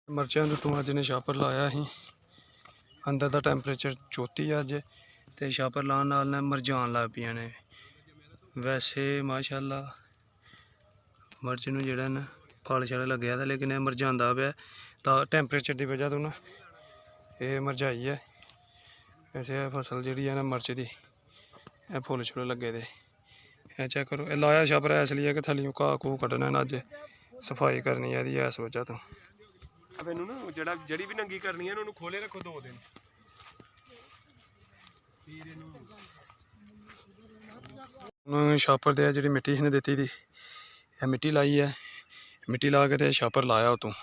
ਮਿਰਚਾਂ ਨੂੰ ਤੂੰ ਅੱਜ ਨੇ ਛਾਪਰ ਲਾਇਆ ਸੀ। ਅੰਦਰ ਦਾ ਟੈਂਪਰੇਚਰ 34 ਅੱਜ ਤੇ ਛਾਪਰ ਲਾਉਣ ਨਾਲ ਨਾ ਮਰਝਾਣ ਲੱਗ ਪਈਆਂ ਨੇ। ਵੈਸੇ ਮਾਸ਼ਾਅੱਲਾ ਮਿਰਚ ਨੂੰ ਜਿਹੜਾ ਨਾ ਫਲ ਛੜ ਲੱਗਿਆ ਤਾਂ ਲੇਕਿਨ ਇਹ ਮਰਝਾਉਂਦਾ ਪਿਆ ਤਾਂ ਟੈਂਪਰੇਚਰ ਦੀ ਵਜ੍ਹਾ ਤੋਂ ਨਾ ਇਹ ਮਰਝਾਈ ਹੈ। ਵੈਸੇ ਇਹ ਫਸਲ ਜਿਹੜੀ ਹੈ ਨਾ ਮਿਰਚ ਦੀ ਇਹ ਫੁੱਲ ਛੁੱਲ ਲੱਗੇ ਦੇ ਇਹ ਚੈੱਕ करो। ਇਹ ਲਾਇਆ छापर ਇਸ ਲਈ है कि थल्लियों घाह घूह कड्ढना ना अज सफाई करनी है ਇਹਦੀ ਇਸ वजह तो। अब इनू ना जड़ी भी नंगी करनी है इन्होंने खोले रखो 2 दिन फिर इनू छापर दे जी मिट्टी इसने दी थी यह मिट्टी लाई है। मिट्टी ला के छापर लाया उतों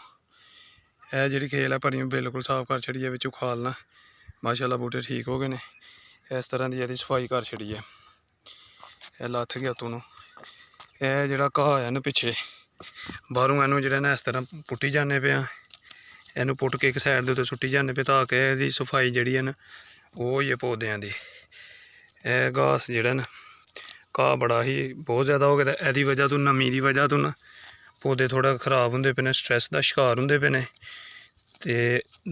यह जी खेल है भरी बिल्कुल साफ कर छड़ी है। विचों खालना माशाअल्लाह बूटे ठीक हो गए ने। इस तरह की यदि सफाई कर छड़ी है। यह लथ गया उतों यह जोड़ा घाह है ना पिछे बाहरों इनू जो ना इस तरह पुट्टी जाने पे इनू पुट के एक साइड के उत्ते सुट्टी जाने पे ताकि इसकी सफाई जी है ना वो होई है पौधों की। यह घास जोड़ा ना घाह बड़ा ही बहुत ज़्यादा हो गया। यदी वजह तो नमी की वजह तो ना पौधे थोड़ा खराब होंगे पे ने स्ट्रैस का शिकार होंगे पे ने। तो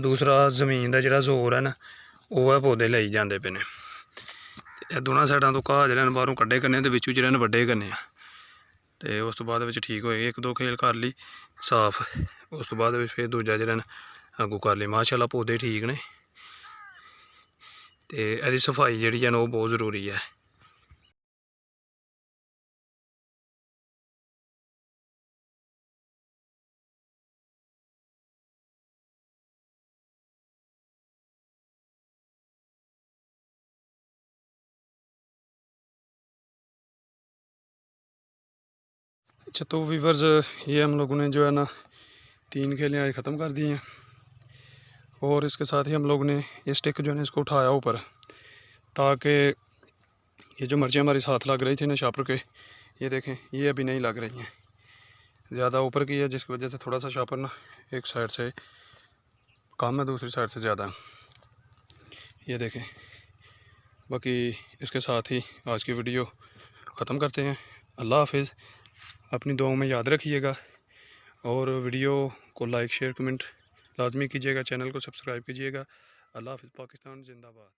दूसरा जमीन का जोड़ा जोर है ना वह है पौधे लाई जाते पे ने। दोनों साइडों तो घाह जो बाहरों कड्ढे करने तो विचों जो वड्डे करने तो उस तो बाद ठीक होए। 1-2 खेल कर ली साफ उस तो बाद फिर दूजा जो अगू कर ली। माशाअल्लाह पौधे ठीक ने तो यदि सफाई जी है वो बहुत जरूरी है। अच्छा तो वीवर्स ये हम लोगों ने जो है ना 3 खेलें आज ख़त्म कर दी हैं और इसके साथ ही हम लोगों ने ये स्टिक जो है ना इसको उठाया ऊपर ताकि ये जो मिर्चें हमारी साथ लग रही थी ना छापर के ये देखें ये अभी नहीं लग रही हैं। ज़्यादा ऊपर की है जिसकी वजह से थोड़ा सा छापर ना एक साइड से कम है दूसरी साइड से ज़्यादा। ये देखें बाकी इसके साथ ही आज की वीडियो ख़त्म करते हैं। अल्लाह हाफिज़। अपनी दुआओं में याद रखिएगा और वीडियो को लाइक शेयर कमेंट लाजमी कीजिएगा। चैनल को सब्सक्राइब कीजिएगा। अल्लाह हाफिज़। पाकिस्तान जिंदाबाद।